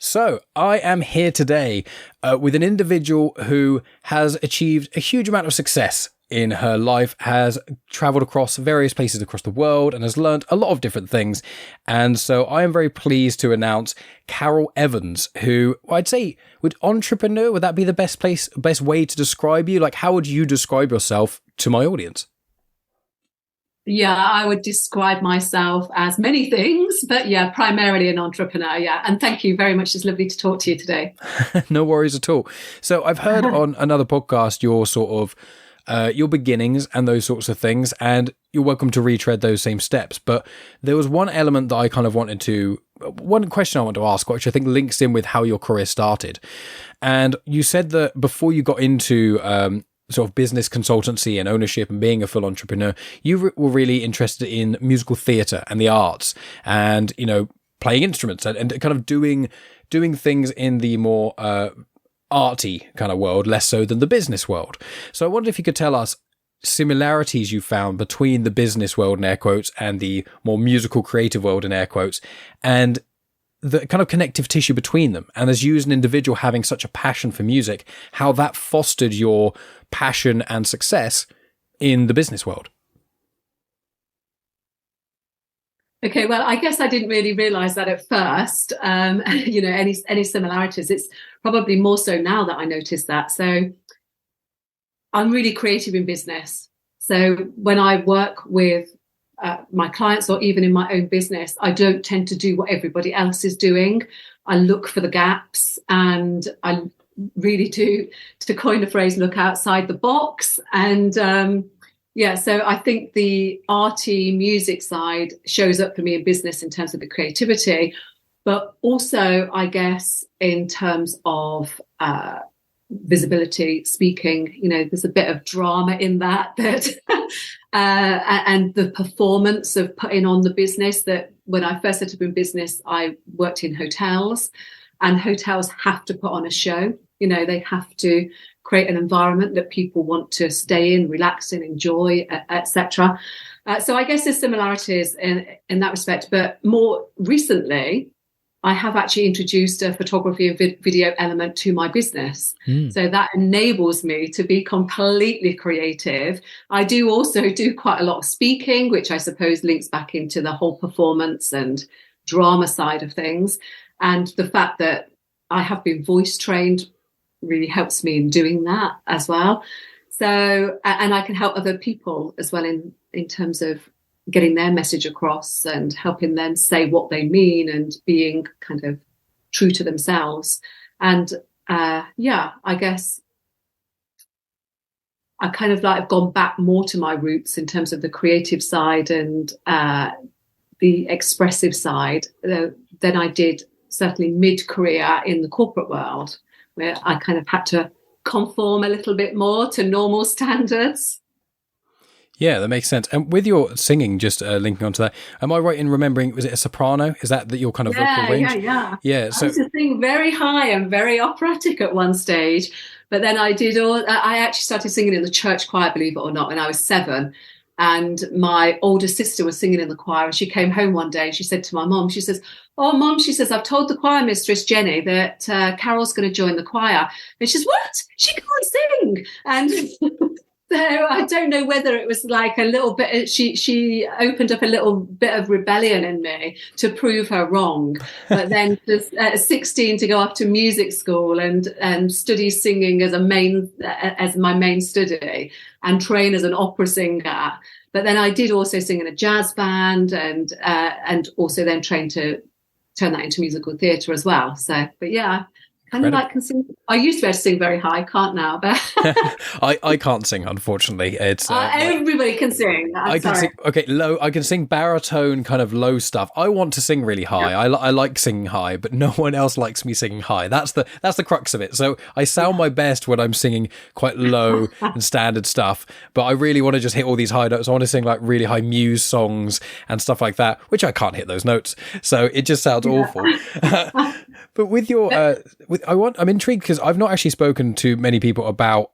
So, I am here today with an individual who has achieved a huge amount of success in her life, has traveled across various places across the world, and has learned a lot of different things. And so I am very pleased to announce Carol Evans, who I'd say, would that be the best way to describe you? Like, how would you describe yourself to my audience? Yeah, I would describe myself as many things, but yeah, primarily an entrepreneur. Yeah. And thank you very much. It's lovely to talk to you today. No worries at all. So I've heard on another podcast your sort of your beginnings and those sorts of things, and you're welcome to retread those same steps. But there was one element that I kind of one question I want to ask, which I think links in with how your career started. And you said that before you got into sort of business consultancy and ownership and being a full entrepreneur, you were really interested in musical theatre and the arts, and playing instruments and kind of doing things in the more arty kind of world, less so than the business world. So I wondered if you could tell us similarities you found between the business world in air quotes and the more musical creative world in air quotes, and the kind of connective tissue between them. And as you as an individual having such a passion for music, how that fostered your passion and success in the business world. Okay, well, I guess I didn't really realize that at first, any similarities. It's probably more so now that I notice that. So I'm really creative in business. So when I work with my clients or even in my own business, I don't tend to do what everybody else is doing. I look for the gaps, and I really do, to coin a phrase, look outside the box. And so I think the arty music side shows up for me in business in terms of the creativity, but also I guess in terms of visibility, speaking, there's a bit of drama in that and the performance of putting on the business. That when I first set up in business, I worked in hotels, and hotels have to put on a show. They have to create an environment that people want to stay in, relax in, enjoy, etc. So I guess there's similarities in that respect. But more recently, I have actually introduced a photography and video element to my business. So that enables me to be completely creative. I do also do quite a lot of speaking, which I suppose links back into the whole performance and drama side of things. And the fact that I have been voice trained really helps me in doing that as well. So, and I can help other people as well in terms of getting their message across and helping them say what they mean and being kind of true to themselves. And I guess I kind of like have gone back more to my roots in terms of the creative side and the expressive side than I did certainly mid-career in the corporate world, where I kind of had to conform a little bit more to normal standards. Yeah, that makes sense. And with your singing, just linking onto that, am I right in remembering, was it a soprano? Is that your kind of vocal range? Yeah. So I used to sing very high and very operatic at one stage, but then I actually started singing in the church choir, believe it or not, when I was 7. And my older sister was singing in the choir, and she came home one day and she said to my mom, she says, "Oh, Mom," she says, "I've told the choir mistress, Jenny, that Carol's going to join the choir." And she says, "What? She can't sing." And so I don't know whether it was like a little bit, she opened up a little bit of rebellion in me to prove her wrong. But then at 16 to go off to music school and study singing as my main study and train as an opera singer. But then I did also sing in a jazz band and also then trained to turn that into musical theatre as well. So, but yeah. Kind of like can sing. I used to be able to sing very high. I can't now, but I can't sing, unfortunately. It's everybody can sing. I can sing. Okay, low. I can sing baritone, kind of low stuff. I want to sing really high. Yeah. I like singing high, but no one else likes me singing high. That's the crux of it. So I sound my best when I'm singing quite low and standard stuff, but I really want to just hit all these high notes. I want to sing like really high Muse songs and stuff like that, which I can't hit those notes. So it just sounds awful. But with your I'm intrigued because I've not actually spoken to many people about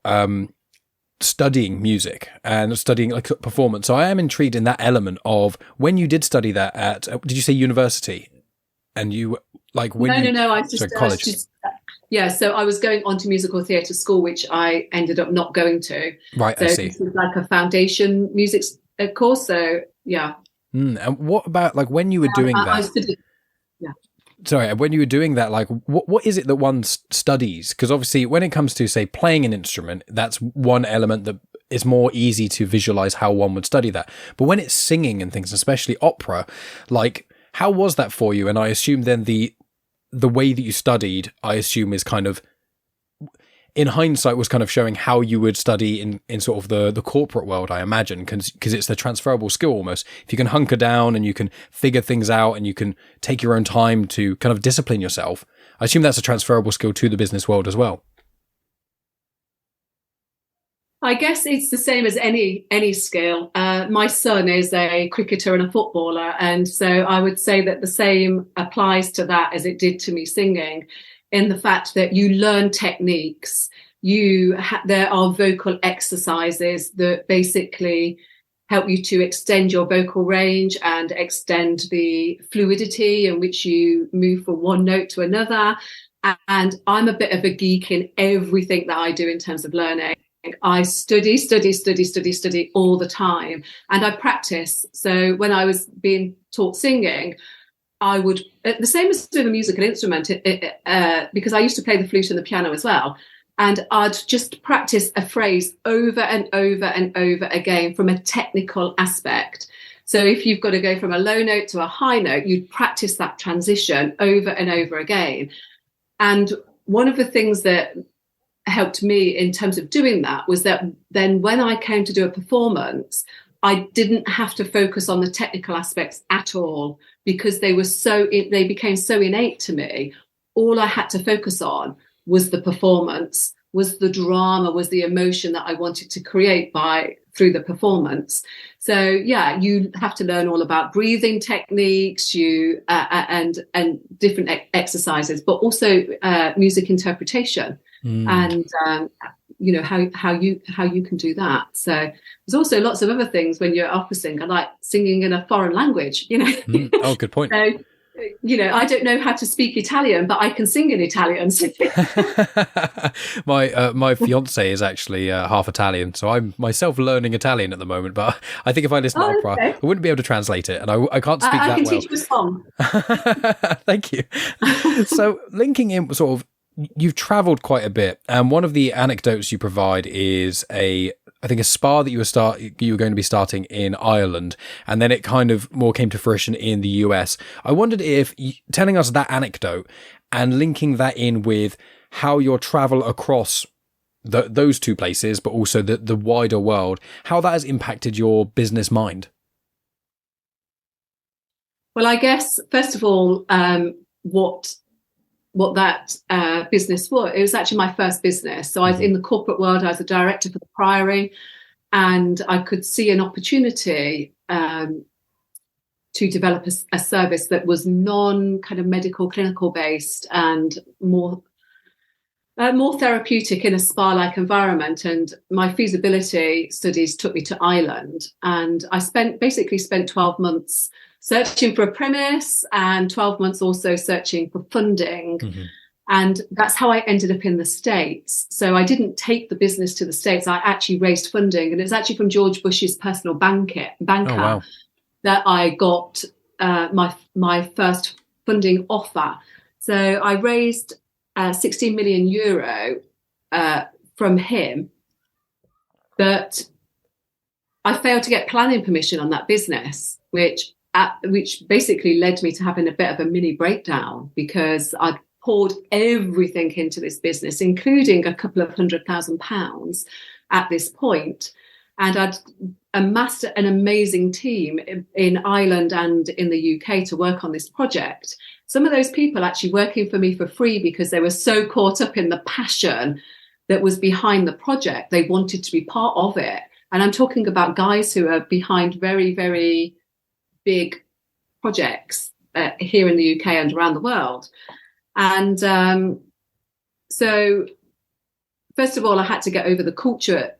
studying music and studying like performance. So I am intrigued in that element of when you did study that at, did you say university? And you like when no. I was college. just yeah. So I was going on to musical theatre school, which I ended up not going to. Right, So I see. this was like a foundation music course. So yeah. And what about like when you were doing I that? studied. Yeah. Sorry, when you were doing that, like what is it that one studies? Because obviously, when it comes to say playing an instrument, that's one element that is more easy to visualize how one would study that. But when it's singing and things, especially opera, like how was that for you? And I assume then the way that you studied, I assume is kind of in hindsight was kind of showing how you would study in sort of the corporate world, I imagine, because it's the transferable skill almost. If you can hunker down and you can figure things out and you can take your own time to kind of discipline yourself, I assume that's a transferable skill to the business world as well. I guess it's the same as any skill. My son is a cricketer and a footballer, and so I would say that the same applies to that as it did to me singing, in the fact that you learn techniques. There are vocal exercises that basically help you to extend your vocal range and extend the fluidity in which you move from one note to another. And I'm a bit of a geek in everything that I do in terms of learning. I study all the time, and I practice. So when I was being taught singing, I would, the same as with a musical instrument, because I used to play the flute and the piano as well. And I'd just practice a phrase over and over and over again from a technical aspect. So if you've got to go from a low note to a high note, you'd practice that transition over and over again. And one of the things that helped me in terms of doing that was that then when I came to do a performance, I didn't have to focus on the technical aspects at all, because they became so innate to me. All I had to focus on was the performance, was the drama, was the emotion that I wanted to create through the performance. So yeah, you have to learn all about breathing techniques, and different exercises, but also music interpretation, and how you can do that. So there's also lots of other things when you're opera singer, like singing in a foreign language. Oh, good point. So, I don't know how to speak Italian, but I can sing in Italian. My fiance is actually half Italian, so I'm myself learning Italian at the moment. But I think if I listen to opera, okay. I wouldn't be able to translate it, and I can't speak that well. I can teach you a song. Thank you. So linking in sort of, you've traveled quite a bit, and one of the anecdotes you provide is I think a spa that you were going to be starting in Ireland, and then it kind of more came to fruition in the US. I wondered if telling us that anecdote and linking that in with how your travel across those two places, but also the wider world, how that has impacted your business mind. Well, I guess first of all, what that business was. It was actually my first business. So I was in the corporate world. I was a director for the Priory, and I could see an opportunity to develop a service that was non-kind of medical, clinical based, and more therapeutic in a spa-like environment. And my feasibility studies took me to Ireland, and I basically spent 12 months searching for a premise and 12 months also searching for funding. And that's how I ended up in the States. So I didn't take the business to the States. I actually raised funding, and it's actually from George Bush's personal banker Oh, wow. that I got my first funding offer. So I raised 16 million euro from him, but I failed to get planning permission on that business, which basically led me to having a bit of a mini breakdown, because I'd poured everything into this business, including a couple of £100,000 at this point. And I'd amassed an amazing team in Ireland and in the UK to work on this project. Some of those people actually working for me for free because they were so caught up in the passion that was behind the project. They wanted to be part of it. And I'm talking about guys who are behind very, very big projects here in the UK and around the world. And so first of all, I had to get over the culture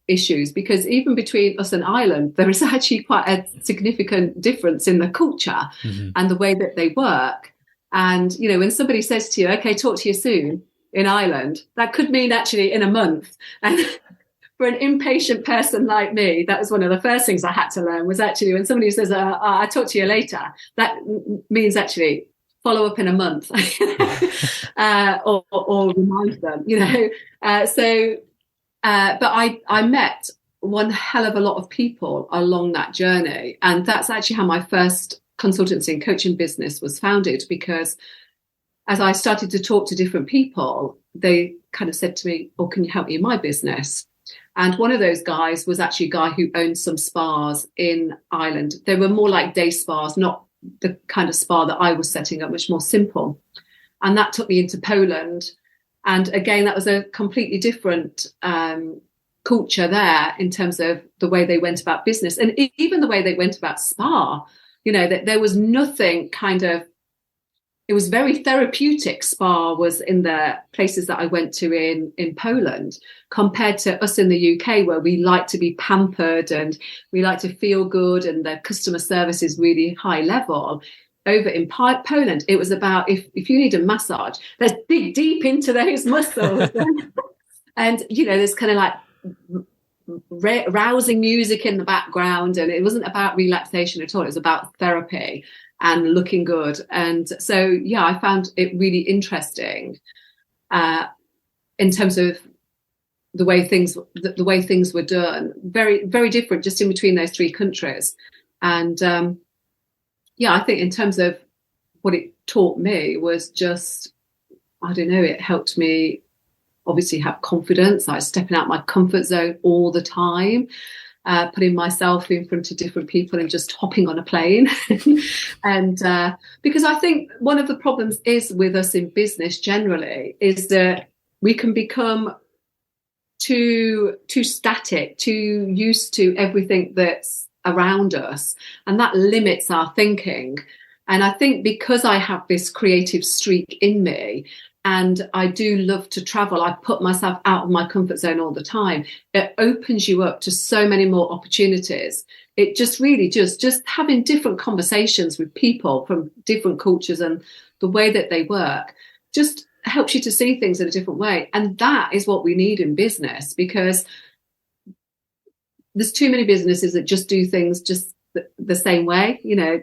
issues, because even between us and Ireland, there is actually quite a significant difference in the culture and the way that they work. And, you know, when somebody says to you, okay, talk to you soon in Ireland, that could mean actually in a month. And for an impatient person like me, that was one of the first things I had to learn, was actually when somebody says, I'll talk to you later, that means actually follow up in a month or remind them, you know. But I met one hell of a lot of people along that journey. And that's actually how my first consultancy and coaching business was founded, because as I started to talk to different people, they kind of said to me, oh, can you help me in my business? And one of those guys was actually a guy who owned some spas in Ireland. They were more like day spas, not the kind of spa that I was setting up, much more simple. And that took me into Poland. And again, that was a completely different culture there in terms of the way they went about business, and even the way they went about spa. You know, that there was nothing kind of, it was very therapeutic. Spa was in the places that I went to in Poland, compared to us in the UK, where we like to be pampered and we like to feel good, and the customer service is really high level. Over in Poland, it was about, if you need a massage, let's dig deep into those muscles. And, you know, there's kind of like rousing music in the background, and it wasn't about relaxation at all. It was about therapy and looking good. And so, yeah, I found it really interesting in terms of the way things were done. Very, very different just in between those three countries. And yeah, I think in terms of what it taught me was just, I don't know, it helped me obviously have confidence. I was stepping out my comfort zone all the time, putting myself in front of different people and just hopping on a plane. And because I think one of the problems is with us in business generally is that we can become too static, too used to everything that's around us, and that limits our thinking. And I think because I have this creative streak in me, and I do love to travel, I put myself out of my comfort zone all the time. It opens you up to so many more opportunities. It just really just having different conversations with people from different cultures and the way that they work just helps you to see things in a different way. And that is what we need in business, because there's too many businesses that just do things just the same way, you know,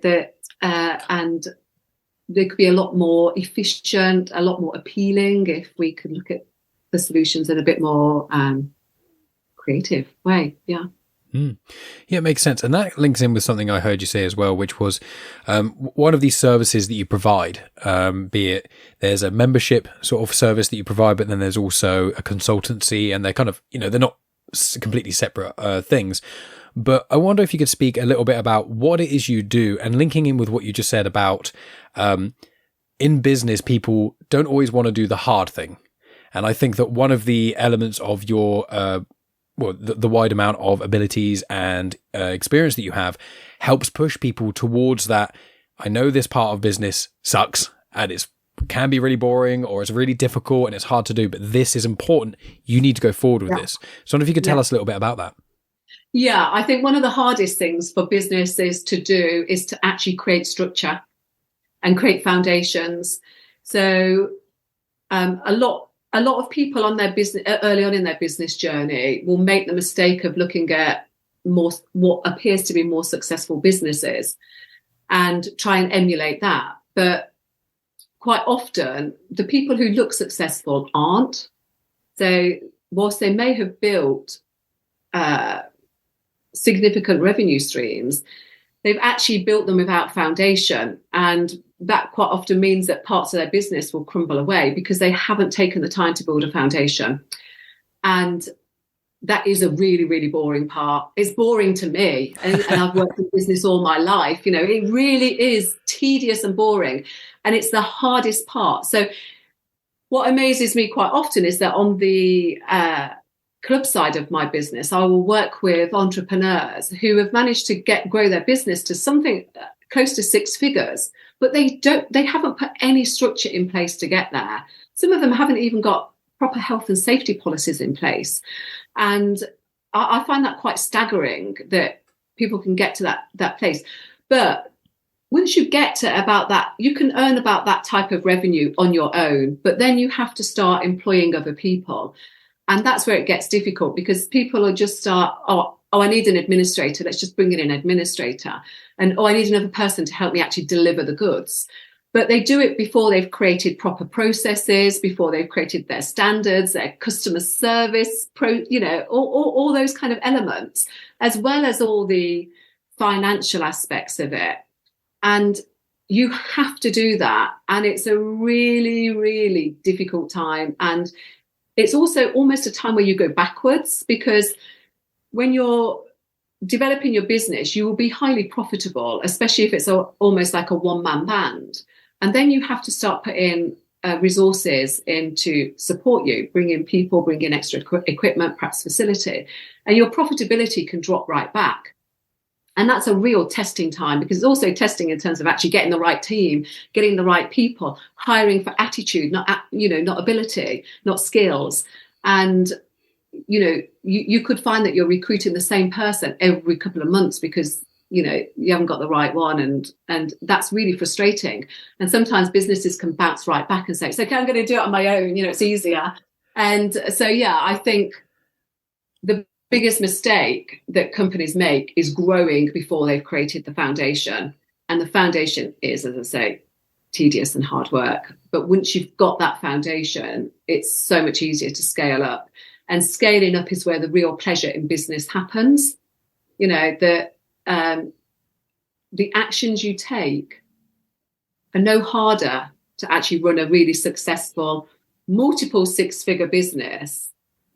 and they could be a lot more efficient, a lot more appealing if we could look at the solutions in a bit more creative way. Yeah. Yeah, it makes sense. And that links in with something I heard you say as well, which was one of these services that you provide, be it there's a membership sort of service that you provide, but then there's also a consultancy, and they're kind of, you know, they're not completely separate things. But I wonder if you could speak a little bit about what it is you do, and linking in with what you just said about in business, people don't always want to do the hard thing. And I think that one of the elements of your the wide amount of abilities and experience that you have helps push people towards that. I know this part of business sucks and it can be really boring, or it's really difficult and it's hard to do, but this is important. You need to go forward with this. So I wonder if you could tell us a little bit about that. Yeah, I think one of the hardest things for businesses to do is to actually create structure and create foundations. So a lot of people on their business early on in their business journey will make the mistake of looking at what appears to be more successful businesses and try and emulate that. But quite often, the people who look successful aren't. So whilst they may have built significant revenue streams, they've actually built them without foundation. And that quite often means that parts of their business will crumble away because they haven't taken the time to build a foundation. And that is a really, really boring part. It's boring to me. And I've worked in business all my life. You know, it really is tedious and boring. And it's the hardest part. So what amazes me quite often is that on the club side of my business, I will work with entrepreneurs who have managed to grow their business to something close to six figures, but they haven't put any structure in place to get there. Some of them haven't even got proper health and safety policies in place. And I find that quite staggering that people can get to that place. But once you get to about that, you can earn about that type of revenue on your own, but then you have to start employing other people. And that's where it gets difficult, because people will just start, I need an administrator. Let's just bring in an administrator. And, I need another person to help me actually deliver the goods. But they do it before they've created proper processes, before they've created their standards, their customer service, all those kind of elements, as well as all the financial aspects of it. And you have to do that. And it's a really, really difficult time. And it's also almost a time where you go backwards, because when you're developing your business, you will be highly profitable, especially if it's almost like a one-man band. And then you have to start putting resources in to support you, bring in people, bring in extra equipment, perhaps facility, and your profitability can drop right back. And that's a real testing time, because it's also testing in terms of actually getting the right team, getting the right people, hiring for attitude, not ability, not skills. And, you could find that you're recruiting the same person every couple of months because, you haven't got the right one. And that's really frustrating. And sometimes businesses can bounce right back and say, it's okay, I'm going to do it on my own. It's easier. And so, I think the biggest mistake that companies make is growing before they've created the foundation. And the foundation is, as I say, tedious and hard work. But once you've got that foundation, it's so much easier to scale up. And scaling up is where the real pleasure in business happens. The actions you take are no harder to actually run a really successful multiple six-figure business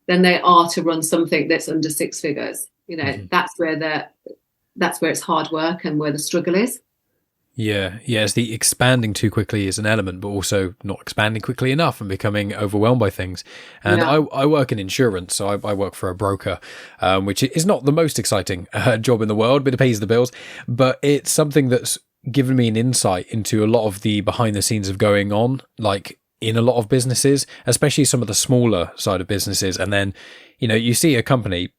than they are to run something that's under six figures. That's where it's hard work and where the struggle is. Yeah. It's the expanding too quickly is an element, but also not expanding quickly enough and becoming overwhelmed by things. And I work in insurance, so I work for a broker, which is not the most exciting job in the world, but it pays the bills. But it's something that's given me an insight into a lot of the behind the scenes of going on, like in a lot of businesses, especially some of the smaller side of businesses. And then, you see a company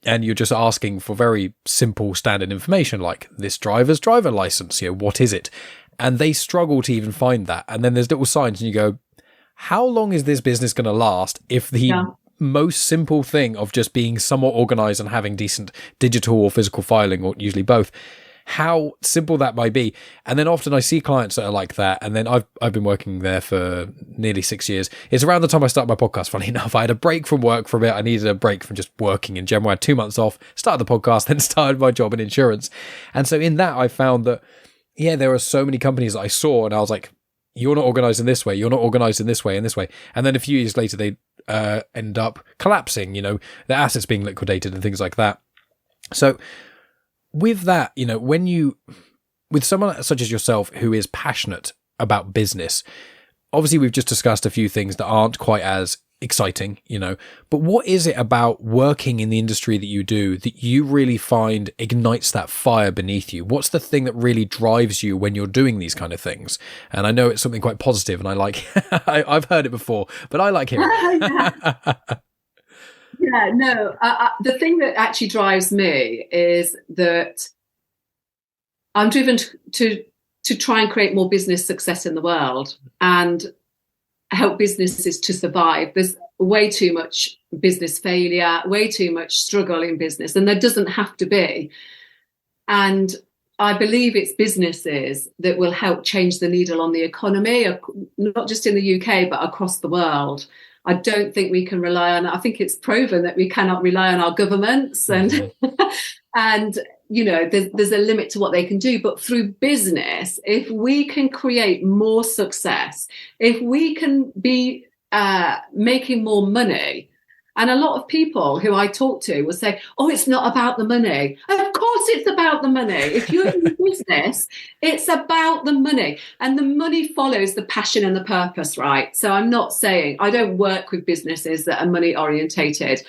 and you're just asking for very simple standard information, like this driver's driver license, what is it? And they struggle to even find that. And then there's little signs and you go, how long is this business going to last if the most simple thing of just being somewhat organized and having decent digital or physical filing, or usually both, how simple that might be. And then often I see clients that are like that. And then I've been working there for nearly 6 years. It's around the time I started my podcast, funny enough. I had a break from work for a bit. I needed a break from just working in general. I had 2 months off, started the podcast, then started my job in insurance. And so in that, I found that, there are so many companies that I saw and I was like, you're not organized in this way. You're not organized in this way and this way. And then a few years later, they end up collapsing, their assets being liquidated and things like that. So with that, with someone such as yourself who is passionate about business, obviously we've just discussed a few things that aren't quite as exciting, but what is it about working in the industry that you do that you really find ignites that fire beneath you? What's the thing that really drives you when you're doing these kind of things? And I know it's something quite positive and I like, I've heard it before, but I like hearing it. The thing that actually drives me is that I'm driven to try and create more business success in the world and help businesses to survive. There's way too much business failure, way too much struggle in business, and there doesn't have to be. And I believe it's businesses that will help change the needle on the economy, not just in the UK, but across the world. I don't think we can rely on, I think it's proven that we cannot rely on our governments and, and, there's a limit to what they can do. But through business, if we can create more success, if we can be making more money, and a lot of people who I talk to will say, oh, it's not about the money. Of course it's about the money. If you're in business, it's about the money. And the money follows the passion and the purpose, right? So I'm not saying, I don't work with businesses that are money orientated,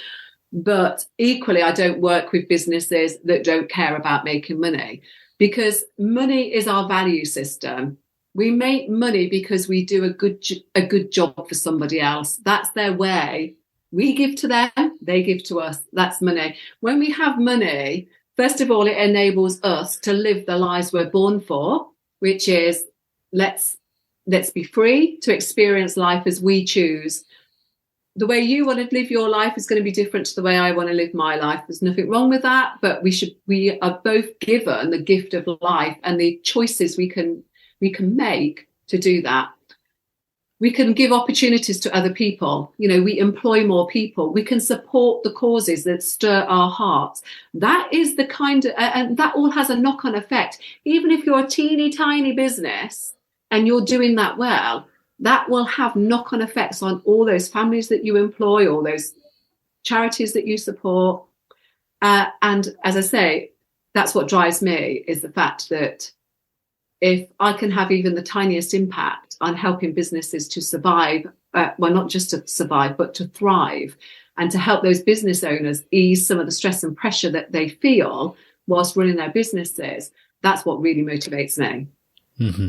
but equally, I don't work with businesses that don't care about making money, because money is our value system. We make money because we do a good job for somebody else. That's their way. We give to them, they give to us. That's money. When we have money, first of all, it enables us to live the lives we're born for. which is let's be free to experience life as we choose. The way you want to live your life is going to be different to the way I want to live my life. There's nothing wrong with that, but we are both given the gift of life and the choices we can make to do that. We can give opportunities to other people. We employ more people. We can support the causes that stir our hearts. That is the kind of, and that all has a knock-on effect. Even if you're a teeny tiny business and you're doing that well, that will have knock-on effects on all those families that you employ, all those charities that you support. And as I say, that's what drives me, is the fact that if I can have even the tiniest impact on helping businesses to survive, well, not just to survive, but to thrive, and to help those business owners ease some of the stress and pressure that they feel whilst running their businesses, that's what really motivates me. Mm-hmm.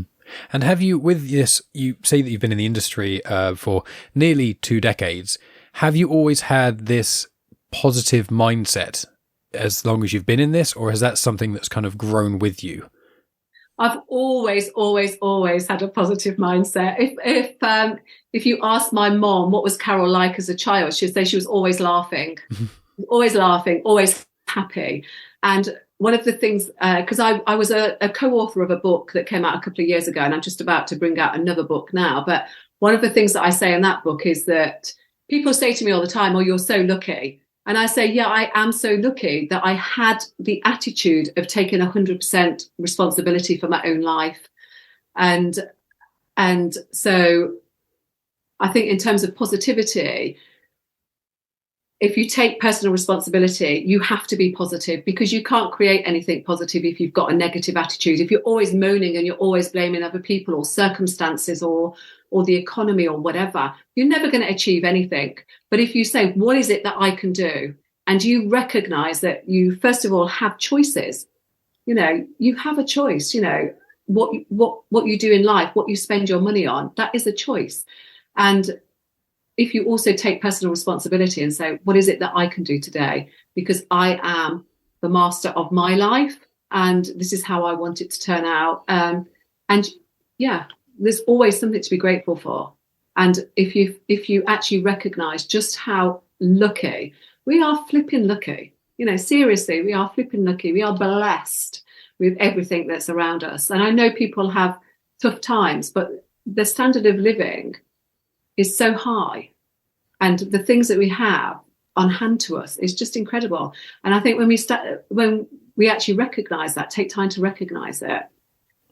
And have you, with this, you say that you've been in the industry for nearly 2 decades. Have you always had this positive mindset as long as you've been in this, or is that something that's kind of grown with you? I've always had a positive mindset. If you ask my mom what was Carol like as a child, she'd say she was always laughing, always happy. And one of the things, because I was a co-author of a book that came out a couple of years ago, and I'm just about to bring out another book now. But one of the things that I say in that book is that people say to me all the time, "Oh, you're so lucky." And I say, yeah, I am so lucky that I had the attitude of taking 100% responsibility for my own life. And so I think in terms of positivity, if you take personal responsibility, you have to be positive, because you can't create anything positive if you've got a negative attitude. If you're always moaning and you're always blaming other people or circumstances or the economy or whatever, you're never going to achieve anything. But if you say, what is it that I can do? And you recognize that you, first of all, have choices. You have a choice, what you do in life, what you spend your money on, that is a choice. And if you also take personal responsibility and say, what is it that I can do today? Because I am the master of my life, and this is how I want it to turn out. And yeah, there's always something to be grateful for. And if you actually recognize just how lucky we are, flipping lucky, seriously, we are flipping lucky. We are blessed with everything that's around us. And I know people have tough times, but the standard of living is so high, and the things that we have on hand to us is just incredible. And I think when we actually recognize that, take time to recognize it,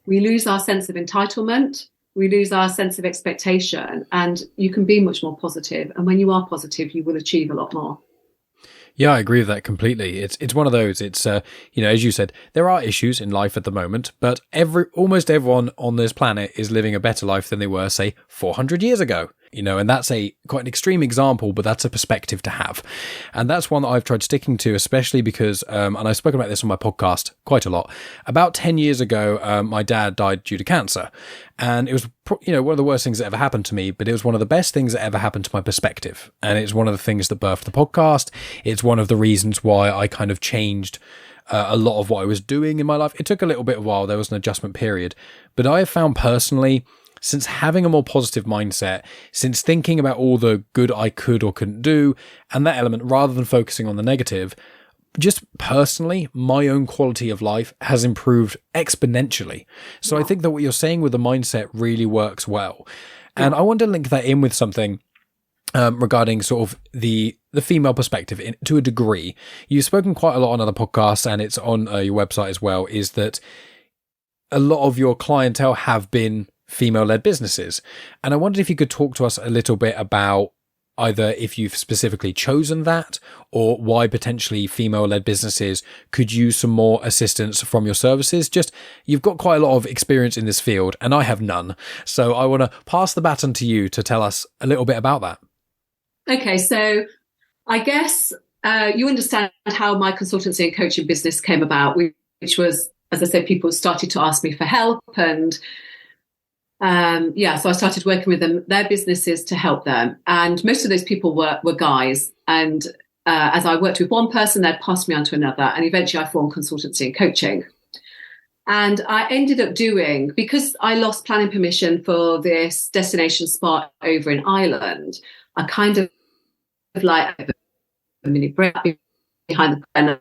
we lose our sense of entitlement, we lose our sense of expectation, and you can be much more positive. And when you are positive, you will achieve a lot more. Yeah, I agree with that completely. It's one of those. It's as you said, there are issues in life at the moment, but almost everyone on this planet is living a better life than they were, say, 400 years ago. And that's quite an extreme example, but that's a perspective to have. And that's one that I've tried sticking to, especially because, and I've spoken about this on my podcast quite a lot. About 10 years ago, my dad died due to cancer. And it was, one of the worst things that ever happened to me, but it was one of the best things that ever happened to my perspective. And it's one of the things that birthed the podcast. It's one of the reasons why I kind of changed a lot of what I was doing in my life. It took a little bit of a while. There was an adjustment period. But I have found personally, since having a more positive mindset, since thinking about all the good I could or couldn't do, and that element, rather than focusing on the negative, just personally, my own quality of life has improved exponentially. So I think that what you're saying with the mindset really works well. And I want to link that in with something regarding sort of the female perspective to a degree. You've spoken quite a lot on other podcasts, and it's on your website as well, is that a lot of your clientele have been female-led businesses. And I wondered if you could talk to us a little bit about either if you've specifically chosen that, or why potentially female-led businesses could use some more assistance from your services. Just, you've got quite a lot of experience in this field, and I have none. So I want to pass the baton to you to tell us a little bit about that. Okay, so I guess you understand how my consultancy and coaching business came about, which was, as I said, people started to ask me for help, and so I started working with them, their businesses, to help them. And most of those people were guys. And as I worked with one person, they'd pass me on to another. And eventually I formed consultancy and coaching. And I ended up doing, because I lost planning permission for this destination spa over in Ireland, I kind of like a mini break behind the curtain.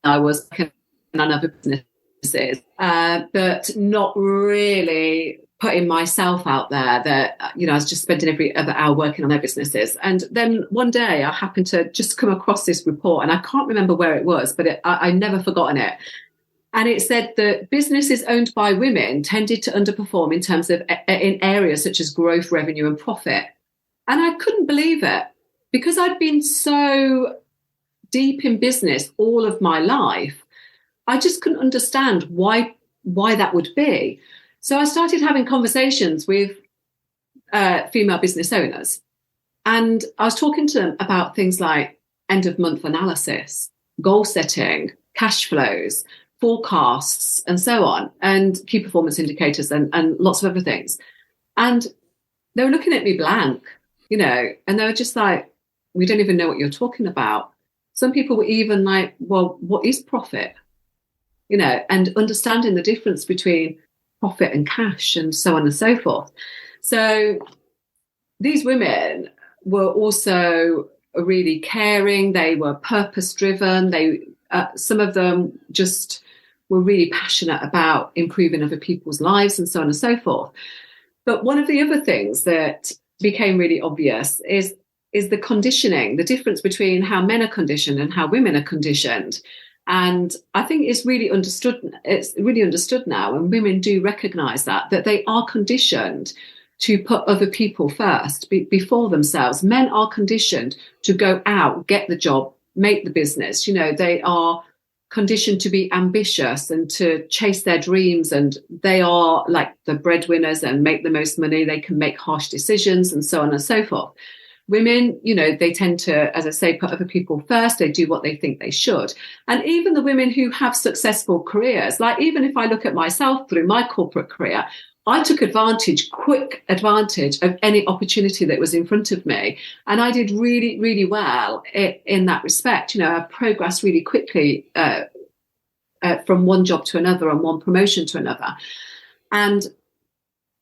I was working on other businesses, but not really putting myself out there. That, I was just spending every other hour working on their businesses. And then one day I happened to just come across this report, and I can't remember where it was, but I never forgotten it. And it said that businesses owned by women tended to underperform in terms of in areas such as growth, revenue, and profit. And I couldn't believe it, because I'd been so deep in business all of my life. I just couldn't understand why that would be. So I started having conversations with female business owners, and I was talking to them about things like end of month analysis, goal setting, cash flows, forecasts, and so on, and key performance indicators, and lots of other things. And they were looking at me blank, and they were just like, we don't even know what you're talking about. Some people were even like, well, what is profit? And understanding the difference between profit and cash, and so on and so forth. So these women were also really caring. They were purpose driven. Some of them just were really passionate about improving other people's lives, and so on and so forth. But one of the other things that became really obvious is the conditioning, the difference between how men are conditioned and how women are conditioned. And I think it's really understood now, and women do recognize that they are conditioned to put other people first before themselves. Men are conditioned to go out, get the job, make the business. They are conditioned to be ambitious and to chase their dreams, and they are like the breadwinners and make the most money. They can make harsh decisions, and so on and so forth. Women, they tend to, as I say, put other people first. They do what they think they should. And even the women who have successful careers, like even if I look at myself through my corporate career, I took quick advantage of any opportunity that was in front of me. And I did really, really well in that respect. I progressed really quickly from one job to another and one promotion to another. And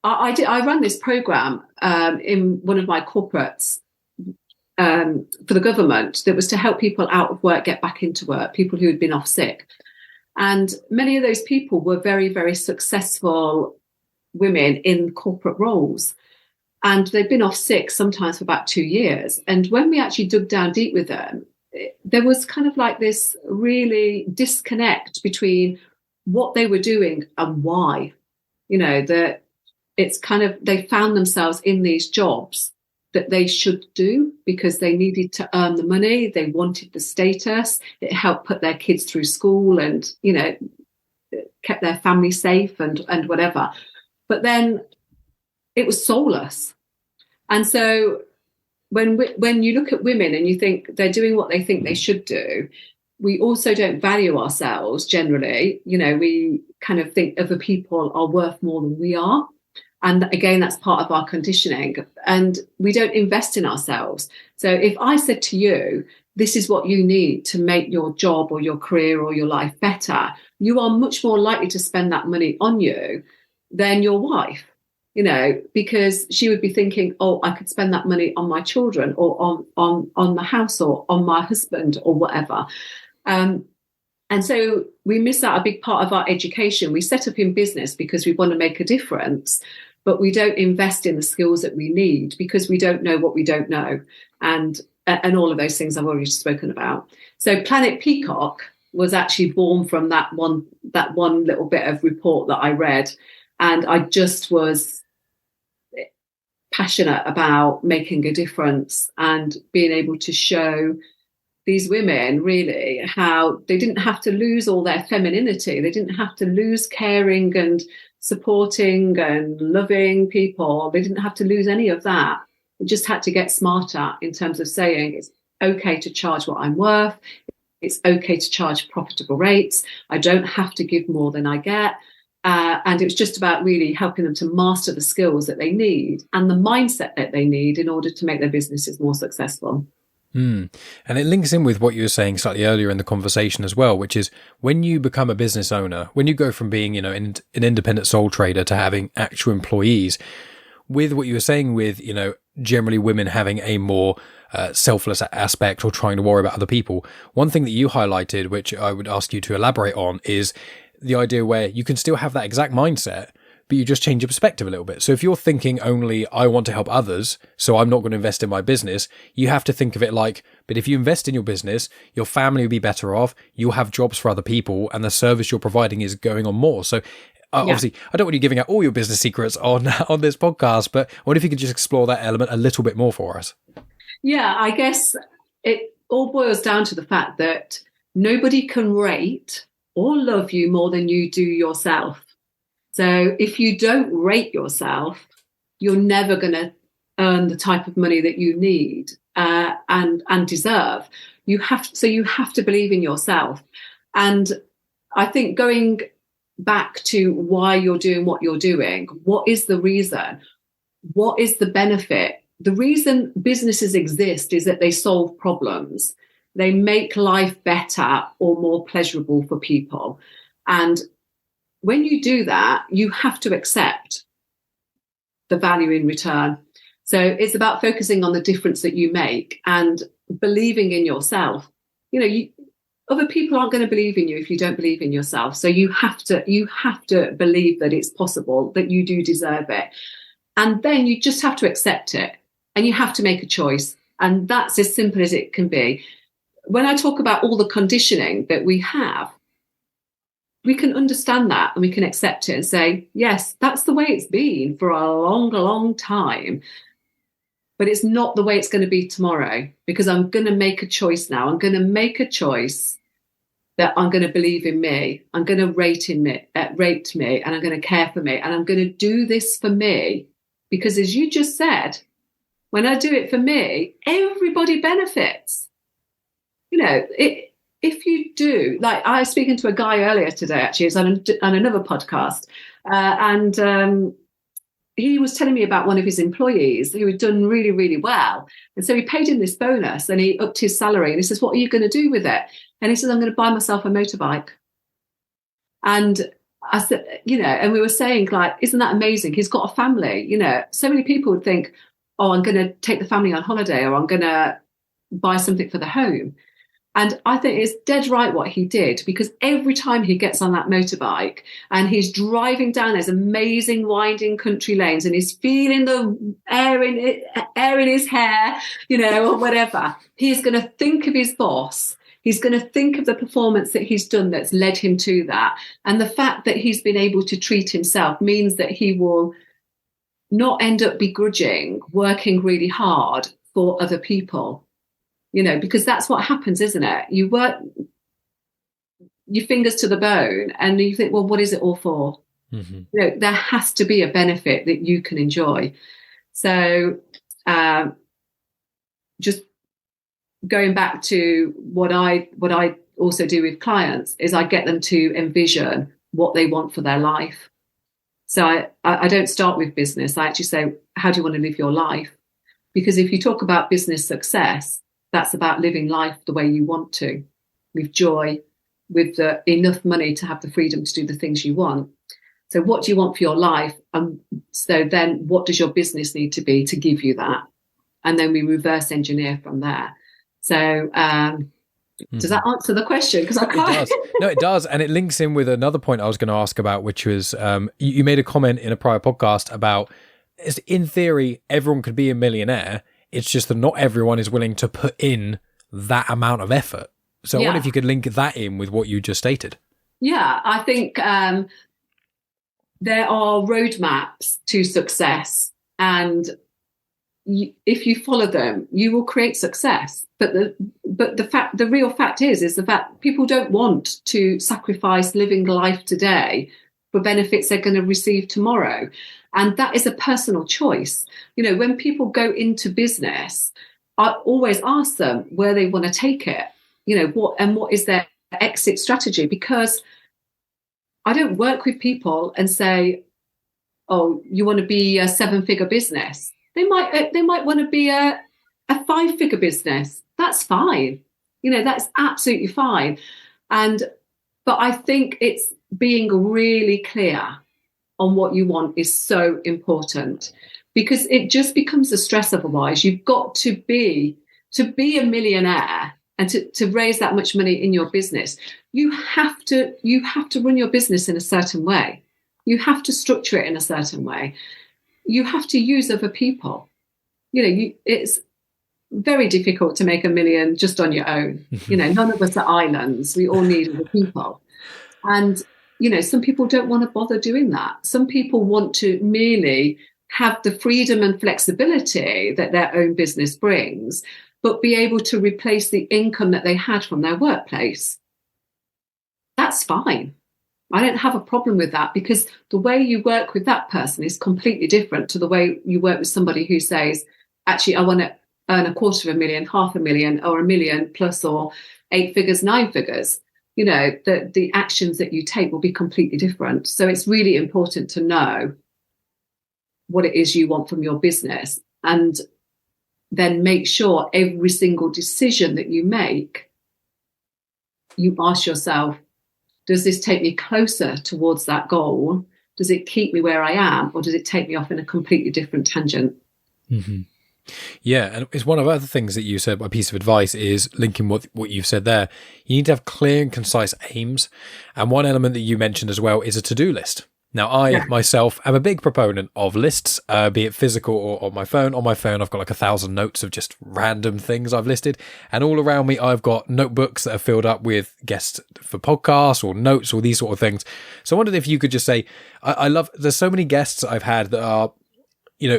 I ran this program in one of my corporates for the government that was to help people out of work get back into work, people who had been off sick. And many of those people were very, very successful women in corporate roles. And they'd been off sick sometimes for about 2 years. And when we actually dug down deep with them, there was kind of like this really disconnect between what they were doing and why. That it's kind of, they found themselves in these jobs that they should do because they needed to earn the money. They wanted the status. It helped put their kids through school and, kept their family safe and whatever. But then it was soulless. And so when you look at women and you think they're doing what they think they should do, we also don't value ourselves generally. We kind of think other people are worth more than we are. And again, that's part of our conditioning. And we don't invest in ourselves. So if I said to you, this is what you need to make your job or your career or your life better, you are much more likely to spend that money on you than your wife, because she would be thinking, oh, I could spend that money on my children or on the house or on my husband or whatever. And so we miss out a big part of our education. We set up in business because we want to make a difference, but we don't invest in the skills that we need because we don't know what we don't know. And all of those things I've already spoken about. So Planet Peacock was actually born from that one little bit of report that I read. And I just was passionate about making a difference and being able to show these women really how they didn't have to lose all their femininity. They didn't have to lose caring and supporting and loving people. They didn't have to lose any of that. They just had to get smarter in terms of saying it's okay to charge what I'm worth. It's okay to charge profitable rates. I don't have to give more than I get. And it was just about really helping them to master the skills that they need and the mindset that they need in order to make their businesses more successful. And it links in with what you were saying slightly earlier in the conversation as well, which is when you become a business owner, when you go from being, an independent sole trader to having actual employees, with what you were saying with, generally women having a more selfless aspect or trying to worry about other people. One thing that you highlighted, which I would ask you to elaborate on, is the idea where you can still have that exact mindset, but you just change your perspective a little bit. So if you're thinking only, I want to help others, so I'm not going to invest in my business, you have to think of it like, but if you invest in your business, your family will be better off, you'll have jobs for other people, and the service you're providing is going on more. So obviously, I don't want you giving out all your business secrets on this podcast, but what if you could just explore that element a little bit more for us? Yeah, I guess it all boils down to the fact that nobody can rate or love you more than you do yourself. So if you don't rate yourself, you're never going to earn the type of money that you need and deserve. You have to believe in yourself. And I think going back to why you're doing what you're doing, what is the reason? What is the benefit? The reason businesses exist is that they solve problems. They make life better or more pleasurable for people. And when you do that, you have to accept the value in return. So it's about focusing on the difference that you make and believing in yourself. Other people aren't going to believe in you if you don't believe in yourself. So you have to believe that it's possible, that you do deserve it. And then you just have to accept it and you have to make a choice. And that's as simple as it can be. When I talk about all the conditioning that we have, we can understand that and we can accept it and say, yes, that's the way it's been for a long, long time. But it's not the way it's going to be tomorrow, because I'm going to make a choice now. I'm going to make a choice that I'm going to believe in me. I'm going to rate me, and I'm going to care for me. And I'm going to do this for me. Because as you just said, when I do it for me, everybody benefits. If you do, like I was speaking to a guy earlier today, actually, it's on another podcast. And he was telling me about one of his employees who had done really, really well. And so he paid him this bonus and he upped his salary. And he says, what are you going to do with it? And he says, I'm going to buy myself a motorbike. And I said, and we were saying, like, isn't that amazing? He's got a family. So many people would think, oh, I'm going to take the family on holiday, or I'm going to buy something for the home. And I think it's dead right what he did, because every time he gets on that motorbike and he's driving down those amazing winding country lanes and he's feeling the air in his hair, or whatever, he's going to think of his boss. He's going to think of the performance that he's done that's led him to that. And the fact that he's been able to treat himself means that he will not end up begrudging working really hard for other people. Because that's what happens, isn't it? You work your fingers to the bone and you think, well, what is it all for? Mm-hmm. There has to be a benefit that you can enjoy. So just going back to what I also do with clients is I get them to envision what they want for their life. So I don't start with business. I actually say, how do you want to live your life? Because if you talk about business success, that's about living life the way you want to, with joy, with enough money to have the freedom to do the things you want. So what do you want for your life? And so then what does your business need to be to give you that? And then we reverse engineer from there. So does that answer the question? Because I can't. It does. No, it does. And it links in with another point I was going to ask about, which was you made a comment in a prior podcast about, in theory, everyone could be a millionaire. It's just that not everyone is willing to put in that amount of effort. So I wonder if you could link that in with what you just stated. Yeah, I think there are roadmaps to success, and if you follow them, you will create success. But the real fact is the fact people don't want to sacrifice living life today for benefits they're going to receive tomorrow. And that is a personal choice. When people go into business, I always ask them where they want to take it, what is their exit strategy? Because I don't work with people and say, oh, you want to be a 7-figure business. They might want to be a a 5-figure business, that's fine. That's absolutely fine. But I think it's being really clear on what you want is so important, because it just becomes a stress otherwise. You've got to be a millionaire and to raise that much money in your business. You have to run your business in a certain way. You have to structure it in a certain way. You have to use other people. It's very difficult to make $1 million just on your own. None of us are islands. We all need other people. And, some people don't want to bother doing that. Some people want to merely have the freedom and flexibility that their own business brings, but be able to replace the income that they had from their workplace. That's fine. I don't have a problem with that, because the way you work with that person is completely different to the way you work with somebody who says, actually, I want to earn $250,000, $500,000, or $1 million plus, or 8 figures, 9 figures. The actions that you take will be completely different. So it's really important to know what it is you want from your business, and then make sure every single decision that you make, you ask yourself, does this take me closer towards that goal? Does it keep me where I am, or does it take me off in a completely different tangent? Mm-hmm. Yeah, and it's one of the other things that you said, my piece of advice is linking what you've said there. You need to have clear and concise aims. And one element that you mentioned as well is a to-do list. Now, I myself am a big proponent of lists, be it physical or on my phone. On my phone, I've got like 1,000 notes of just random things I've listed. And all around me, I've got notebooks that are filled up with guests for podcasts or notes or these sort of things. So I wondered if you could just say, I love, there's so many guests I've had that are,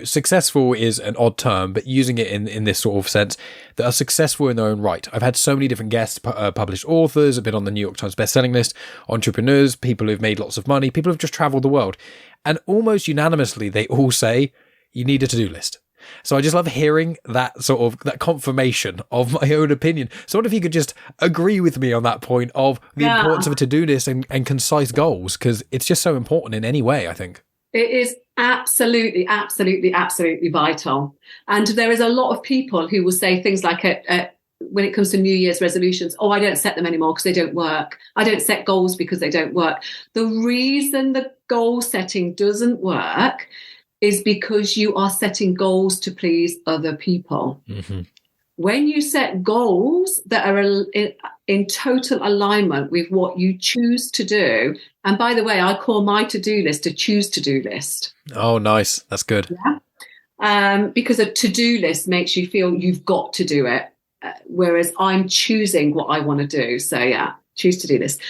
successful is an odd term, but using it in this sort of sense, that are successful in their own right. I've had so many different guests, published authors, have been on the New York Times bestselling list, entrepreneurs, people who've made lots of money, people who've just traveled the world. And almost unanimously, they all say, you need a to-do list. So I just love hearing that sort of that confirmation of my own opinion. So what if you could just agree with me on that point of the importance of a to-do list and concise goals? Because it's just so important in any way, I think. It is absolutely, absolutely, absolutely vital. And there is a lot of people who will say things like, when it comes to New Year's resolutions, I don't set them anymore because they don't work. I don't set goals because they don't work. The reason the goal setting doesn't work is because you are setting goals to please other people. Mm-hmm. When you set goals that are in total alignment with what you choose to do, and by the way, I call my to-do list a choose-to-do list. Oh, nice. That's good. Yeah. Because a to-do list makes you feel you've got to do it, whereas I'm choosing what I want to do. So, choose-to-do list.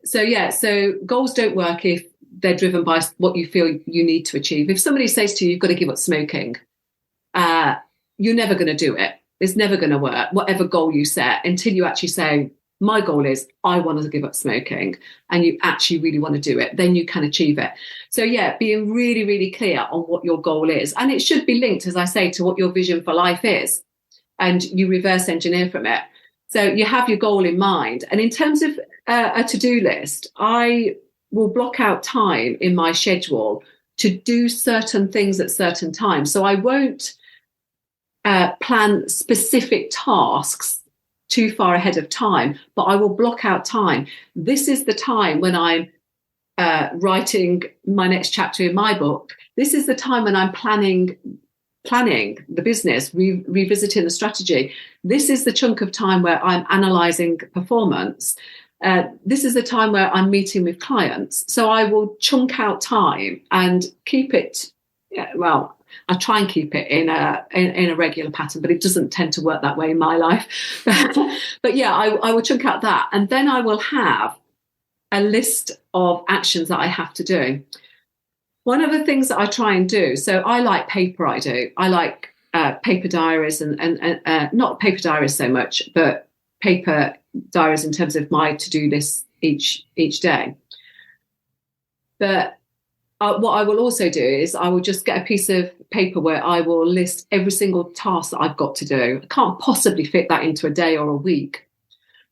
So goals don't work if they're driven by what you feel you need to achieve. If somebody says to you, you've got to give up smoking, you're never going to do it. It's never going to work, whatever goal you set, until you actually say, my goal is I want to give up smoking, and you actually really want to do it. Then you can achieve it. So, being really, really clear on what your goal is. And it should be linked, as I say, to what your vision for life is. And you reverse engineer from it. So you have your goal in mind. And in terms of a to-do list, I will block out time in my schedule to do certain things at certain times. So I won't plan specific tasks too far ahead of time, but I will block out time. This is the time when I'm writing my next chapter in my book. This is the time when I'm planning the business, revisiting the strategy. This is the chunk of time where I'm analysing performance. This is the time where I'm meeting with clients. So I will chunk out time and keep it, I try and keep it in a regular pattern, but it doesn't tend to work that way in my life. But I will chunk out that. And then I will have a list of actions that I have to do. One of the things that I try and do, so I like paper, I like paper diaries and not paper diaries so much, but paper diaries in terms of my to-do list each day. But what I will also do is I will just get a piece of paper where I will list every single task that I've got to do. I can't possibly fit that into a day or a week.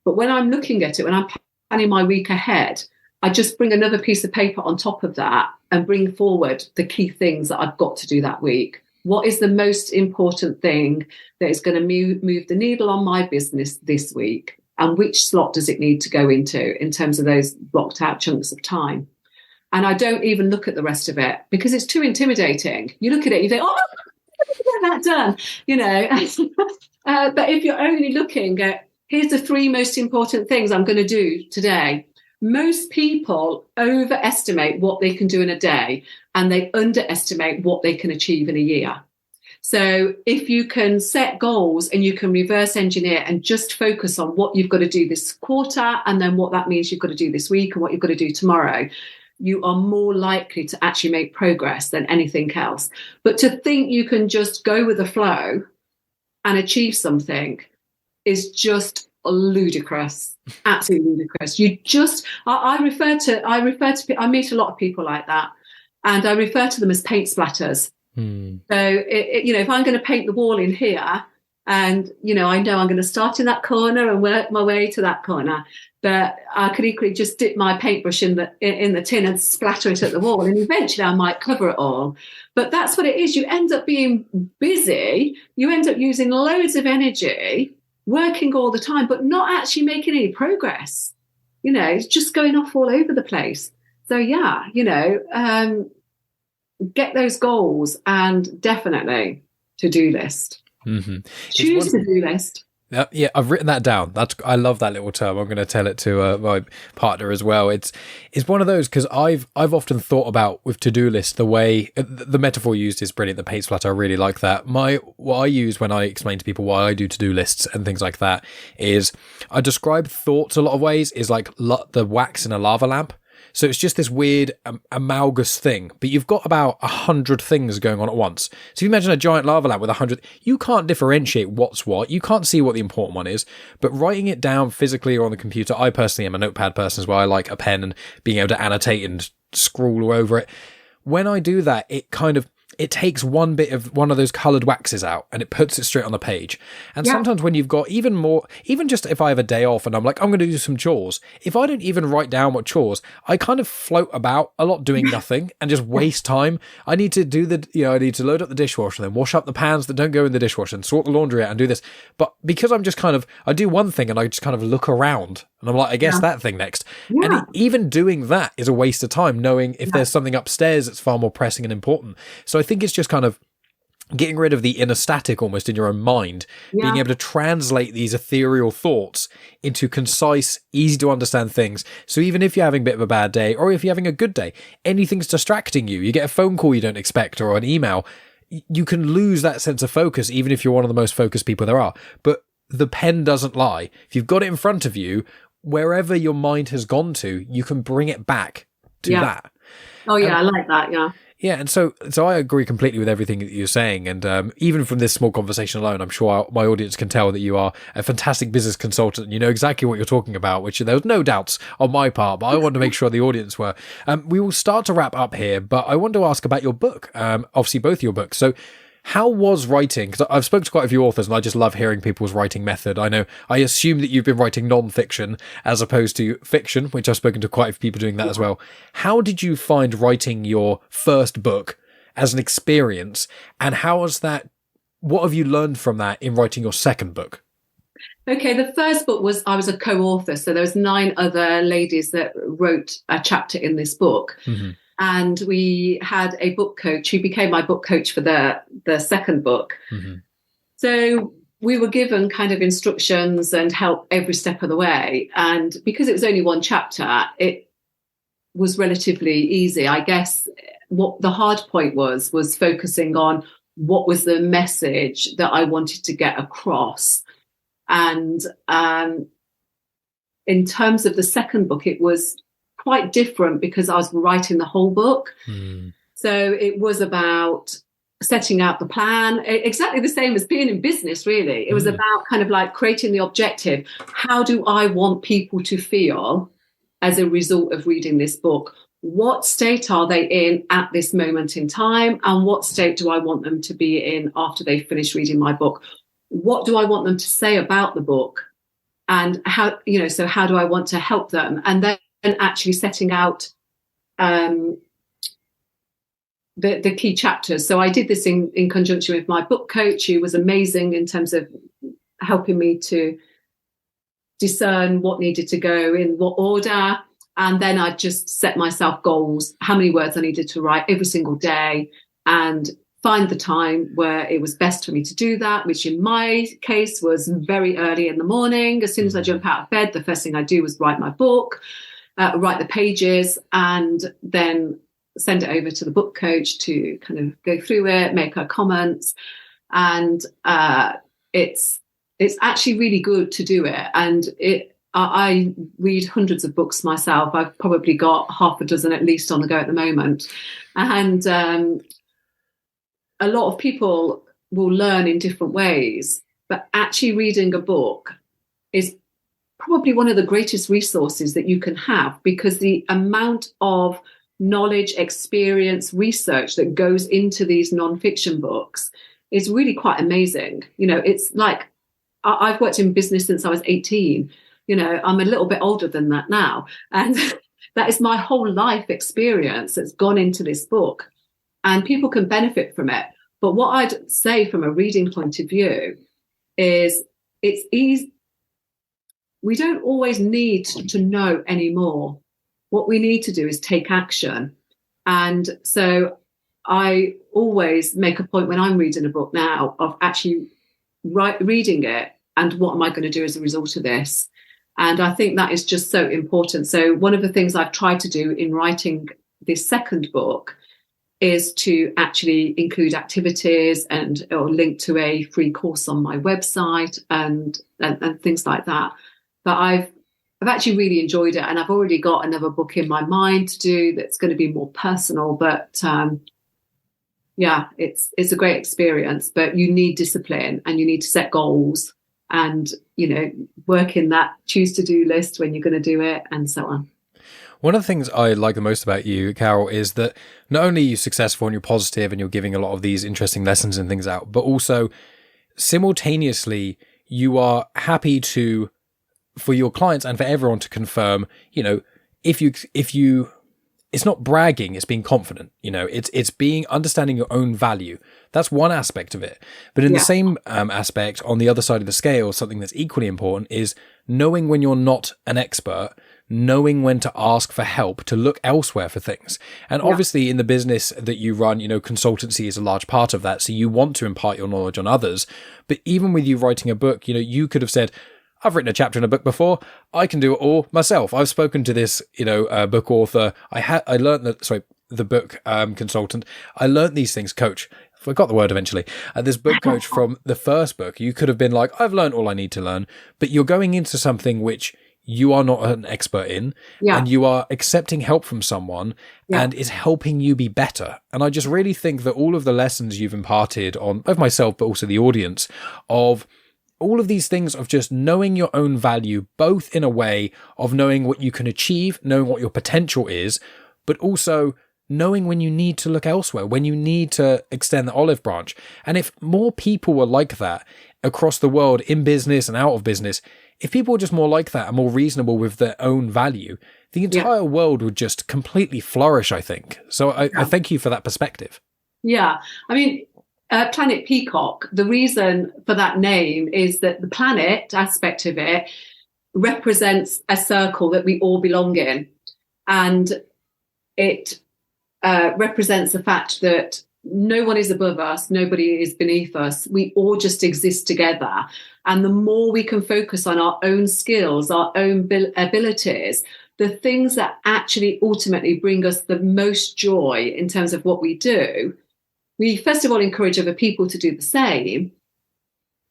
But when I'm looking at it, when I'm planning my week ahead, I just bring another piece of paper on top of that and bring forward the key things that I've got to do that week. What is the most important thing that is going to move the needle on my business this week? And which slot does it need to go into in terms of those blocked out chunks of time? And I don't even look at the rest of it because it's too intimidating. You look at it, you think, oh, get that done, you know. But if you're only looking at, here's the 3 most important things I'm going to do today. Most people overestimate what they can do in a day and they underestimate what they can achieve in a year. So if you can set goals and you can reverse engineer and just focus on what you've got to do this quarter and then what that means you've got to do this week and what you've got to do tomorrow, you are more likely to actually make progress than anything else. But to think you can just go with the flow and achieve something is just ludicrous, absolutely ludicrous. You just, I meet a lot of people like that, and I refer to them as paint splatters. So, if I'm going to paint the wall in here, and, I know I'm going to start in that corner and work my way to that corner, but I could equally just dip my paintbrush in the tin and splatter it at the wall, and eventually I might cover it all. But that's what it is. You end up being busy. You end up using loads of energy, working all the time, but not actually making any progress. It's just going off all over the place. So, get those goals and definitely to-do list. Mm-hmm. Choose to-do list. Yeah, I've written that down. I love that little term. I'm going to tell it to my partner as well. It's one of those, because I've often thought about with to-do list, the way the metaphor used is brilliant. The paint splatter, I really like that. What I use when I explain to people why I do to-do lists and things like that is I describe thoughts a lot of ways is like the wax in a lava lamp. So it's just this weird amalgamous thing, but you've got about 100 things going on at once. So if you imagine a giant lava lamp with 100, you can't differentiate what's what. You can't see what the important one is, but writing it down physically or on the computer, I personally am a notepad person as well. I like a pen and being able to annotate and scroll all over it. When I do that, it takes one bit of one of those coloured waxes out and it puts it straight on the page. And sometimes when you've got even just if I have a day off and I'm like, I'm going to do some chores, if I don't even write down what chores, I kind of float about a lot doing nothing and just waste time. I need to I need to load up the dishwasher and then wash up the pans that don't go in the dishwasher and sort the laundry out and do this. But because I'm just I do one thing and I just kind of look around and I'm like, I guess that thing next. Yeah. And even doing that is a waste of time, knowing if there's something upstairs that's far more pressing and important. So I think it's just kind of getting rid of the inner static almost in your own mind, being able to translate these ethereal thoughts into concise, easy to understand things. So even if you're having a bit of a bad day or if you're having a good day, anything's distracting you get a phone call you don't expect or an email, you can lose that sense of focus, even if you're one of the most focused people there are. But the pen doesn't lie. If you've got it in front of you, wherever your mind has gone to, you can bring it back to that. Oh yeah, I like that. Yeah, and so I agree completely with everything that you're saying, and even from this small conversation alone, I'm sure my audience can tell that you are a fantastic business consultant and you know exactly what you're talking about, which there was no doubts on my part, but I want to make sure the audience were. We will start to wrap up here, but I want to ask about your book, obviously both your books. So how was writing? Because I've spoken to quite a few authors and I just love hearing people's writing method. I assume that you've been writing non-fiction as opposed to fiction, which I've spoken to quite a few people doing that as well. How did you find writing your first book as an experience, and what have you learned from that in writing your second book? Okay, the first book I was a co-author, so there was 9 other ladies that wrote a chapter in this book. Mm-hmm. And we had a book coach who became my book coach for the second book. Mm-hmm. So we were given kind of instructions and help every step of the way. And because it was only one chapter, it was relatively easy. I guess what the hard point was focusing on what was the message that I wanted to get across. And in terms of the second book, it was quite different because I was writing the whole book. So it was about setting out the plan, exactly the same as being in business, really. It was about kind of like creating the objective. How do I want people to feel as a result of reading this book? What state are they in at this moment in time? And what state do I want them to be in after they finish reading my book? What do I want them to say about the book? And how do I want to help them? And then actually setting out the key chapters. So I did this in conjunction with my book coach, who was amazing in terms of helping me to discern what needed to go in what order. And then I just set myself goals, how many words I needed to write every single day, and find the time where it was best for me to do that, which in my case was very early in the morning. As soon as I jump out of bed, the first thing I do was write my book, write the pages, and then send it over to the book coach to kind of go through it, make her comments. And it's actually really good to do it. And I read hundreds of books myself. I've probably got half a dozen at least on the go at the moment. And a lot of people will learn in different ways, but actually reading a book is probably one of the greatest resources that you can have, because the amount of knowledge, experience, research that goes into these non-fiction books is really quite amazing. You know, it's like, I've worked in business since I was 18. You know, I'm a little bit older than that now. And that is my whole life experience that's gone into this book. And people can benefit from it. But what I'd say from a reading point of view is it's easy. We don't always need to know anymore. What we need to do is take action. And so I always make a point when I'm reading a book now of actually reading it and what am I going to do as a result of this? And I think that is just so important. So one of the things I've tried to do in writing this second book is to actually include activities or link to a free course on my website and things like that. But I've actually really enjoyed it, and I've already got another book in my mind to do that's going to be more personal. But yeah, it's a great experience. But you need discipline, and you need to set goals, and work in that choose to do list when you're going to do it, and so on. One of the things I like the most about you, Carol, is that not only are you successful and you're positive and you're giving a lot of these interesting lessons and things out, but also simultaneously you are happy to, for your clients and for everyone to confirm, if you, it's not bragging, it's being confident, it's being understanding your own value. That's one aspect of it. But in the same aspect, on the other side of the scale, something that's equally important is knowing when you're not an expert, knowing when to ask for help, to look elsewhere for things. And obviously in the business that you run, consultancy is a large part of that. So you want to impart your knowledge on others. But even with you writing a book, you could have said, I've written a chapter in a book before. I can do it all myself. I've spoken to this, book author. I learned that, the book consultant. I learned these things, coach. I forgot the word eventually. This book coach from the first book, you could have been like, I've learned all I need to learn. But you're going into something which you are not an expert in, and you are accepting help from someone and is helping you be better. And I just really think that all of the lessons you've imparted on both myself, but also the audience, of all of these things of just knowing your own value, both in a way of knowing what you can achieve, knowing what your potential is, but also knowing when you need to look elsewhere, when you need to extend the olive branch. And if more people were like that across the world, in business and out of business, if people were just more like that and more reasonable with their own value, the entire world would just completely flourish, I think. So I thank you for that perspective. Yeah. I mean, Planet Peacock, the reason for that name is that the planet aspect of it represents a circle that we all belong in. And it represents the fact that no one is above us, nobody is beneath us. We all just exist together. And the more we can focus on our own skills, our own abilities, the things that actually ultimately bring us the most joy in terms of what we do, we first of all encourage other people to do the same.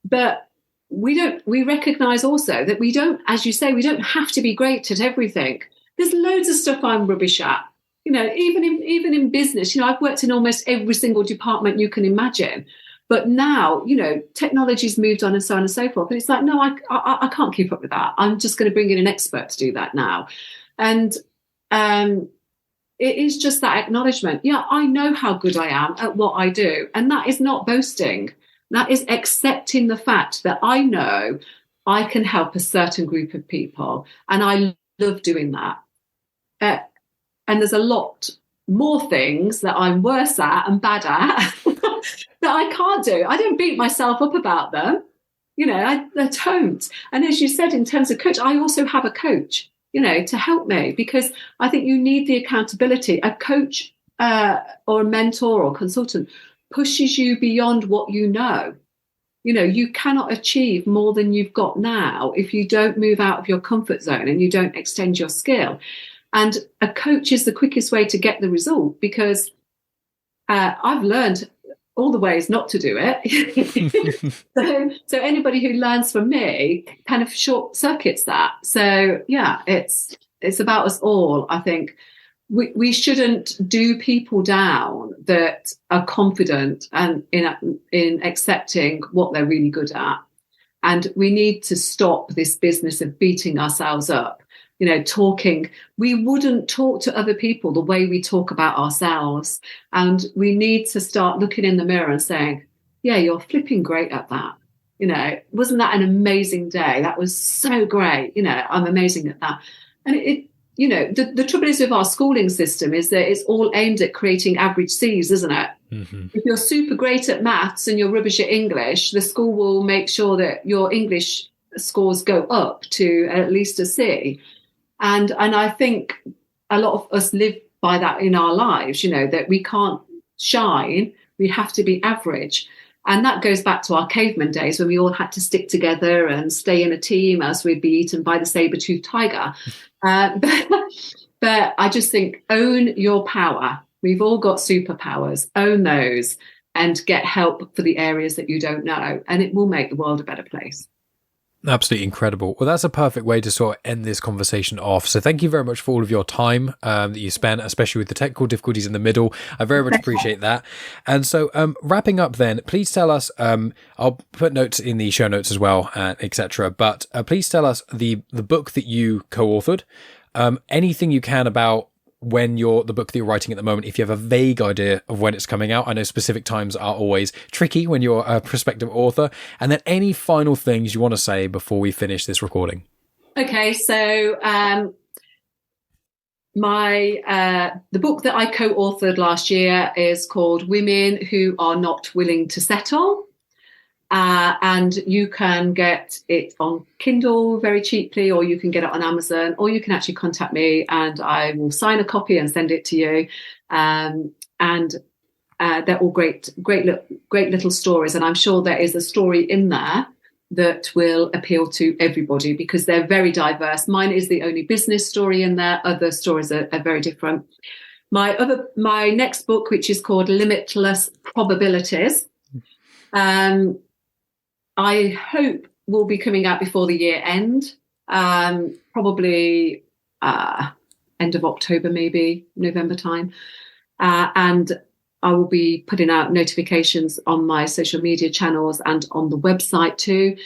But we recognize also that we don't, as you say, we don't have to be great at everything. There's loads of stuff I'm rubbish at. Even in business, I've worked in almost every single department you can imagine. But now, technology's moved on and so on and so forth. And it's like, no, I can't keep up with that. I'm just going to bring in an expert to do that now. And it is just that acknowledgement. Yeah, I know how good I am at what I do. And that is not boasting. That is accepting the fact that I know I can help a certain group of people. And I love doing that. And there's a lot more things that I'm worse at and bad at that I can't do. I don't beat myself up about them. I don't. And as you said, in terms of coach, I also have a coach, to help me, because I think you need the accountability. A coach or a mentor or consultant pushes you beyond what you know. You cannot achieve more than you've got now if you don't move out of your comfort zone and you don't extend your skill. And a coach is the quickest way to get the result, because I've learned all the ways not to do it. so anybody who learns from me kind of short circuits that. So yeah, it's about us all. I think we shouldn't do people down that are confident and in accepting what they're really good at. And we need to stop this business of beating ourselves up. Talking, we wouldn't talk to other people the way we talk about ourselves. And we need to start looking in the mirror and saying, yeah, you're flipping great at that. Wasn't that an amazing day? That was so great. I'm amazing at that. And the trouble is with our schooling system is that it's all aimed at creating average C's, isn't it? Mm-hmm. If you're super great at maths and you're rubbish at English, the school will make sure that your English scores go up to at least a C. And I think a lot of us live by that in our lives, that we can't shine, we have to be average. And that goes back to our caveman days when we all had to stick together and stay in a team, else we'd be eaten by the saber-toothed tiger. But I just think, own your power. We've all got superpowers. Own those and get help for the areas that you don't know. And it will make the world a better place. Absolutely incredible. Well, that's a perfect way to sort of end this conversation off. So thank you very much for all of your time that you spent, especially with the technical difficulties in the middle. I very much appreciate that. And so wrapping up then, please tell us, I'll put notes in the show notes as well, etc. But please tell us the book that you co-authored, anything you can about the book that you're writing at the moment, if you have a vague idea of when it's coming out. I know specific times are always tricky when you're a prospective author. And then any final things you want to say before we finish this recording. Okay, so the book that I co-authored last year is called Women Who Are Not Willing to Settle. And you can get it on Kindle very cheaply, or you can get it on Amazon, or you can actually contact me and I will sign a copy and send it to you. And they're all great little stories. And I'm sure there is a story in there that will appeal to everybody because they're very diverse. Mine is the only business story in there. Other stories are very different. My next book, which is called Limitless Probabilities, I hope will be coming out before the year end, probably end of October, maybe November time. And I will be putting out notifications on my social media channels and on the website too.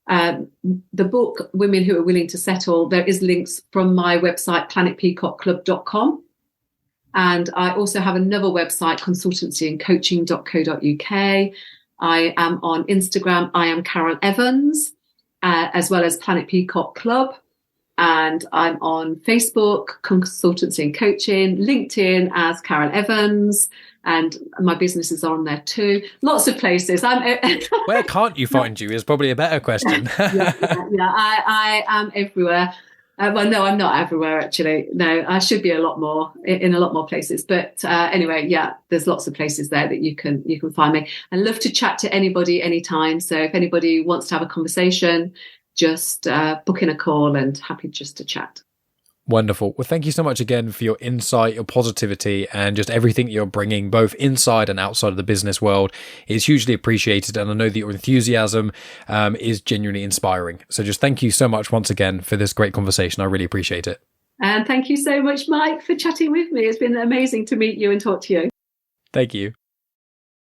The book, Women Who Are Willing to Settle, there is links from my website, planetpeacockclub.com. And I also have another website, consultancyandcoaching.co.uk. I am on Instagram. I am Carol Evans, as well as Planet Peacock Club. And I'm on Facebook, Consultancy and Coaching, LinkedIn as Carol Evans. And my business is on there too. Lots of places. Where can't you find you is probably a better question. I am everywhere. Well, no, I'm not everywhere, actually. No, I should be a lot more in a lot more places. But anyway, yeah, there's lots of places there that you can find me. I love to chat to anybody anytime. So if anybody wants to have a conversation, just book in a call and happy just to chat. Wonderful. Well, thank you so much again for your insight, your positivity, and just everything you're bringing both inside and outside of the business world is hugely appreciated. And I know that your enthusiasm is genuinely inspiring. So just thank you so much once again for this great conversation. I really appreciate it. And thank you so much, Mike, for chatting with me. It's been amazing to meet you and talk to you. Thank you.